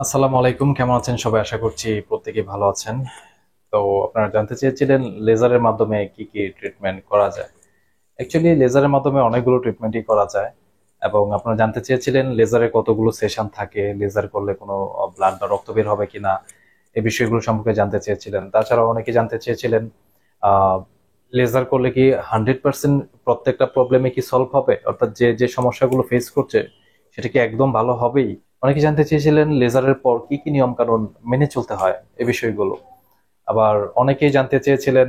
আসসালামু আলাইকুম, কেমন আছেন সবাই? আশা করছি প্রত্যেকে ভালো আছেন। তো আপনারা জানতে চেয়েছিলেন লেজারের মাধ্যমে কি কি ট্রিটমেন্ট করা যায়। অ্যাকচুয়ালি লেজারের মাধ্যমে অনেকগুলো ট্রিটমেন্টই করা যায়, এবং আপনারা জানতে চেয়েছিলেন লেজারে কতগুলো সেশন থাকে, লেজার করলে কোনো ব্লাড বা রক্ত বের হবে কিনা, এই বিষয়গুলো সম্পর্কে জানতে চেয়েছিলেন। তাছাড়াও অনেকে জানতে চেয়েছিলেন আহ লেজার করলে কি 100% প্রত্যেকটা প্রবলেমে কি সলভ হবে, অর্থাৎ যে যে সমস্যাগুলো ফেস করছে সেটা কি একদম ভালো হবেই। অনেকে জানতে চেয়েছিলেন লেজারের পর কি কি নিয়ম কানুন মেনে চলতে হয়, এই বিষয়গুলো। আবার অনেকেই জানতে চেয়েছিলেন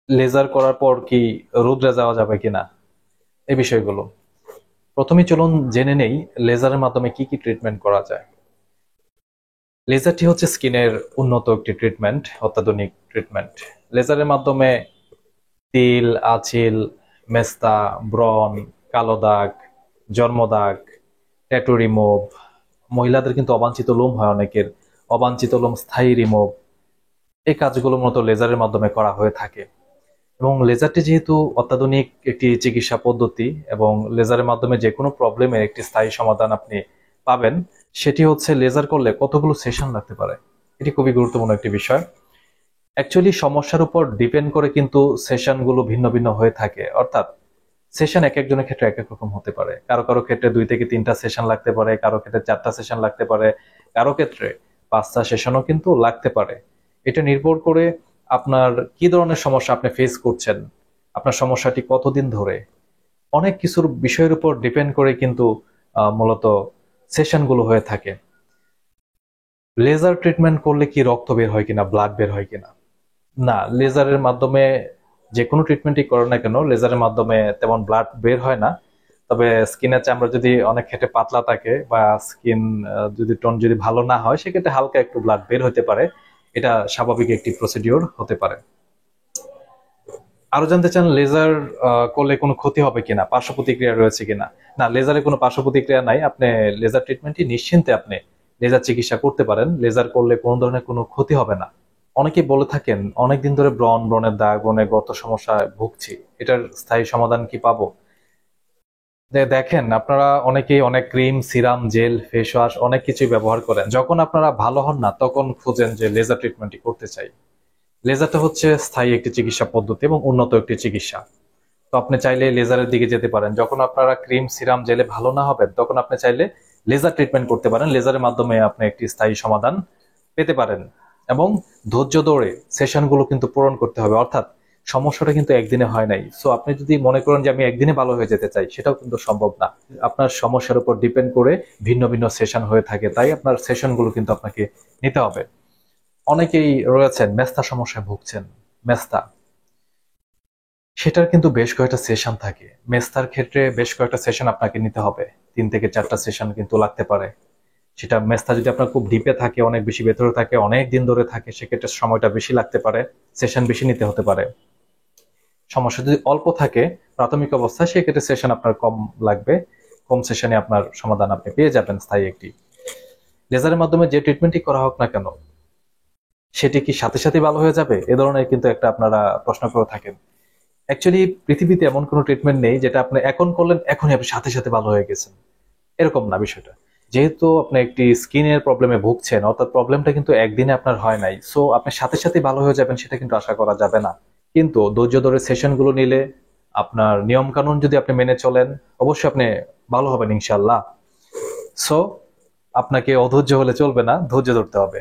লেজার করার পর কি রোদরে যাওয়া যাবে কিনা, এই বিষয়গুলো। প্রথমে চলুন জেনে নেই লেজারের মাধ্যমে কি কি ট্রিটমেন্ট করা যায়। লেজারটি হচ্ছে স্কিনের উন্নত একটি ট্রিটমেন্ট, অত্যাধুনিক ট্রিটমেন্ট। লেজারের মাধ্যমে তিল, আছিল, মেস্তা, ব্রণ, কালো দাগ, জন্মদাগ, ট্যাটু রিমুভ, মহিলাদের কিন্তু অবাঞ্ছিত লোম হয় অনেকের, অবাঞ্ছিত লোম স্থায়ী রিমুভ, এই কাজগুলো মূলত লেজারের মাধ্যমে করা হয়ে থাকে। এবং লেজারটি যেহেতু অত্যাধুনিক একটি চিকিৎসা পদ্ধতি, এবং লেজারের মাধ্যমে যে কোনো প্রবলেমের একটি স্থায়ী সমাধান আপনি পাবেন, সেটি হচ্ছে লেজার করলে কতগুলো সেশন লাগতে পারে। এটি খুবই গুরুত্বপূর্ণ একটি বিষয়। অ্যাকচুয়ালি সমস্যার উপর ডিপেন্ড করে কিন্তু সেশনগুলো ভিন্ন ভিন্ন হয়ে থাকে, অর্থাৎ সেশন এক একজনের ক্ষেত্রে এক এক রকম হতে পারে। কারো কারো ক্ষেত্রে 2 থেকে 3টা সেশন লাগতে পারে, কারো ক্ষেত্রে 4টা সেশন লাগতে পারে, কারো ক্ষেত্রে 5টা সেশনও কিন্তু লাগতে পারে। এটা নির্ভর করে আপনার কি ধরনের সমস্যা আপনি ফেস করছেন, আপনার সমস্যাটি কতদিন ধরে, অনেক কিছুর বিষয়ের উপর ডিপেন্ড করে কিন্তু মূলত সেশনগুলো হয়ে থাকে। লেজার ট্রিটমেন্ট করলে কি রক্ত বের হয় কিনা, ব্লাড বের হয় কিনা? না, লেজারের মাধ্যমে যে কোনো ট্রিটমেন্টই করো না কেন, লেজারের মাধ্যমে তেমন ব্লাড বের হয় না। তবে স্কিনের চামড়া যদি অনেক ক্ষেত্রে পাতলা থাকে, বা স্কিন যদি টোন যদি ভালো না হয়, সেক্ষেত্রে হালকা একটু ব্লাড বের হতে পারে। এটা স্বাভাবিক একটি প্রসিডিওর হতে পারে। আরো জানতে চান লেজার করলে কোনো ক্ষতি হবে কিনা, পার্শ্ব প্রতিক্রিয়া রয়েছে কিনা? না, লেজারে কোনো পার্শ্ব প্রতিক্রিয়া নাই। আপনি লেজার ট্রিটমেন্টই নিশ্চিন্তে আপনি লেজার চিকিৎসা করতে পারেন। লেজার করলে কোনো ধরনের কোনো ক্ষতি হবে না। অনেকেই বলে থাকেন অনেকদিন ধরে ব্রণের দাগ, ব্রণের গর্ত সমস্যায় ভুগছি, এটার স্থায়ী সমাধান কি পাবো? দেখেন, আপনারা অনেকেই অনেক cream, serum, gel, face wash অনেক কিছুই ব্যবহার করেন। যখন আপনারা ভালো হন না, তখন খুঁজেন যে লেজার ট্রিটমেন্টই করতে চাই। লেজারটা হচ্ছে স্থায়ী একটি চিকিৎসা পদ্ধতি এবং উন্নত একটি চিকিৎসা। তো আপনি চাইলে লেজারের দিকে যেতে পারেন। যখন আপনারা ক্রিম, সিরাম, জেলে ভালো না হবেন, তখন আপনি চাইলে লেজার ট্রিটমেন্ট করতে পারেন। লেজারের মাধ্যমে আপনি একটি স্থায়ী সমাধান পেতে পারেন। এবং ধৈর্য ধরে সেশনগুলো কিন্তু পূরণ করতে হবে, অর্থাৎ সমস্যাটা কিন্তু একদিনে হয় নাই। সো আপনি যদি মনে করেন যে আমি একদিনে ভালো হয়ে যেতে চাই, সেটাও কিন্তু সম্ভব না। আপনার সমস্যার উপর ডিপেন্ড করে ভিন্ন ভিন্ন সেশন হয়ে থাকে, তাই আপনার সেশনগুলো কিন্তু আপনাকে নিতে হবে। অনেকেই রয়েছেন মেস্তা সমস্যায় ভুগছেন। মেস্তা, সেটার কিন্তু বেশ কয়েকটা সেশন থাকে। মেস্তার ক্ষেত্রে বেশ কয়েকটা সেশন আপনাকে নিতে হবে। 3 থেকে 4টা সেশন কিন্তু লাগতে পারে। সেটা মেস্তা যদি আপনার খুব ডিপে থাকে, অনেক বেশি ভেতরে থাকে, অনেক দিন ধরে থাকে, সেক্ষেত্রে সময়টা বেশি লাগতে পারে, সেশন বেশি নিতে হতে পারে। সমস্যা যদি অল্প থাকে প্রাথমিক অবস্থায়, সেক্ষেত্রে সেশন আপনার কম লাগবে। কম সেশনে আপনার সমাধান আপনি পেয়ে যাবেন স্থায়ী একটি। লেজারের মাধ্যমে যে ট্রিটমেন্টই করা হোক না কেন, সেটি কি সাথে সাথে ভালো হয়ে যাবে, এ ধরনের কিন্তু একটা আপনারা প্রশ্ন করে থাকেন। অ্যাকচুয়ালি পৃথিবীতে এমন কোনো ট্রিটমেন্ট নেই যেটা আপনি এখন করলেন এখনই আপনি সাথে সাথে ভালো হয়ে গেছেন। এরকম না বিষয়টা। যেহেতু আপনি একটি স্কিনের প্রবলেমে ভুগছেন, অর্থাৎ প্রবলেমটা কিন্তু একদিনে আপনার হয় নাই, সো আপনি সাথে সাথে ভালো হয়ে যাবেন সেটা কিন্তু আশা করা যাবে না। কিন্তু ধৈর্য ধরে সেশনগুলো নিলে, আপনার নিয়ম কানুন যদি আপনি মেনে চলেন, অবশ্যই আপনি ভালো হবেন ইনশাল্লাহ। সো আপনাকে অধৈর্য হলে চলবে না, ধৈর্য ধরতে হবে।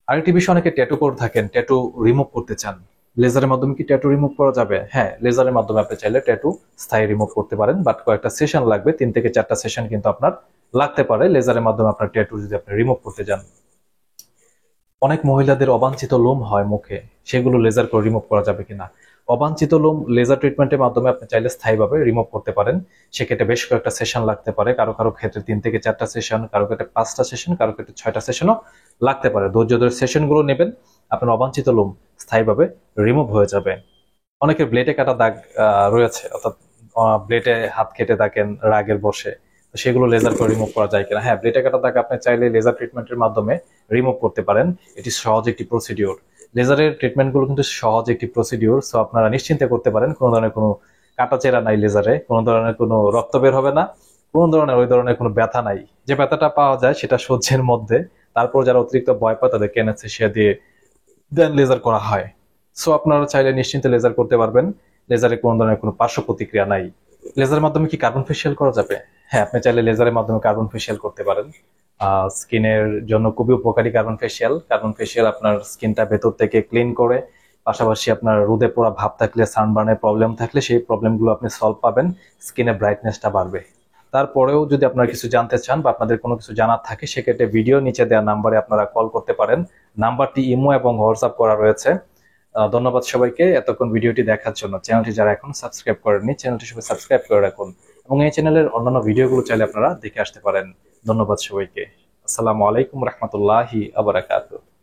আরেকটি বিষয়, অনেকে ট্যাটু করে থাকেন, ট্যাটু রিমুভ করতে চান। লেজারের মাধ্যমে কি ট্যাটু রিমুভ করা যাবে? হ্যাঁ, লেজারের মাধ্যমে আপনি চাইলে ট্যাটু স্থায়ী রিমুভ করতে পারেন, বাট কয়েকটা সেশন লাগবে। 3 থেকে 4টা সেশন কিন্তু আপনার লাগতে পারে লেজারের মাধ্যমে আপনার ট্যাটু যদি আপনি রিমুভ করতে যান। অনেক মহিলাদের অবাঞ্ছিত লোম হয় মুখে, সেগুলো লেজার করে রিমুভ করা যাবে কিনা? অবাঞ্ছিত লোম লেজার ট্রিটমেন্টের মাধ্যমে আপনি চাইলে স্থায়ীভাবে রিমুভ করতে পারেন। সেক্ষেত্রে বেশ কয়েকটা সেশন লাগতে পারে, কারো কারো ক্ষেত্রে 3 থেকে 4টা সেশন, কারো ক্ষেত্রে 5টা সেশন, কারো ক্ষেত্রে 6টা সেশনও লাগতে পারে। ধৈর্য ধরে সেশনগুলো নেবেন, আপনার অবাঞ্ছিত লোম স্থায়ীভাবে রিমুভ হয়ে যাবে। অনেকের ব্লেডে কাটা দাগ রয়েছে, অর্থাৎ ব্লেডে হাত কেটে থাকেন রাগের বশে, তো সেগুলো লেজার করে রিমুভ করা যায় কিনা? হ্যাঁ, ব্লেডে কাটা দাগ আপনি চাইলে লেজার ট্রিটমেন্টের মাধ্যমে রিমুভ করতে পারেন। এটি সহজ একটি প্রসিডিওর। লেজারের ট্রিটমেন্টগুলো কিন্তু সহজ একটি প্রসিডিওর, সো আপনারা নিশ্চিন্তে করতে পারেন। কোনো ধরনের কোনো কাটাচেরা নাই লেজারে, কোনো ধরনের কোনো রক্ত বের হবে না, কোনো ধরনের ওই ধরনের কোনো ব্যথা নাই। যে ব্যথাটা পাওয়া যায় সেটা সহ্যের মধ্যে। তারপর যারা অতিরিক্ত ভয় পায় তাদেরকে অ্যানেস্থেসিয়া দিয়ে দেন লেজার করা হয়। সো আপনারা চাইলে নিশ্চিন্তে লেজার করতে পারবেন। লেজারে কোনো ধরনের কোনো পার্শ্ব প্রতিক্রিয়া নাই। লেজারের মাধ্যমে কি কার্বন ফেসিয়াল করা যাবে? হ্যাঁ, আপনি চাইলে লেজারের মাধ্যমে কার্বন ফেসিয়াল করতে পারেন। স্কিনের জন্য খুবই উপকারী কার্বন ফেসিয়াল। কার্বন ফেসিয়াল আপনার স্কিনটা ভেতর থেকে ক্লিন করে, পাশাপাশি আপনার রোদে পোড়া ভাব থাকলে, সানবার্নের প্রবলেম থাকলে সেই প্রবলেমগুলো আপনি সলভ পাবেন, স্কিনের ব্রাইটনেসটা বাড়বে। তারপরেও যদি আপনারা কিছু জানতে চান বা আপনাদের কোনো কিছু জানার থাকে, সেক্ষেত্রে ভিডিও নিচে দেওয়া নাম্বারে আপনারা কল করতে পারেন। নাম্বারটি ইমো এবং হোয়াটসঅ্যাপ করা রয়েছে। ধন্যবাদ সবাইকে এতক্ষণ ভিডিওটি দেখার জন্য। চ্যানেলটি যারা এখন সাবস্ক্রাইব করেননি, চ্যানেলটি সবাই সাবস্ক্রাইব করে রাখুন এবং এই চ্যানেলের অন্যান্য ভিডিওগুলো চাইলে আপনারা দেখে আসতে পারেন। ধন্যবাদ সবাইকে। আসসালামু আলাইকুম রহমতুল্লাহি আবরাকাতুহু।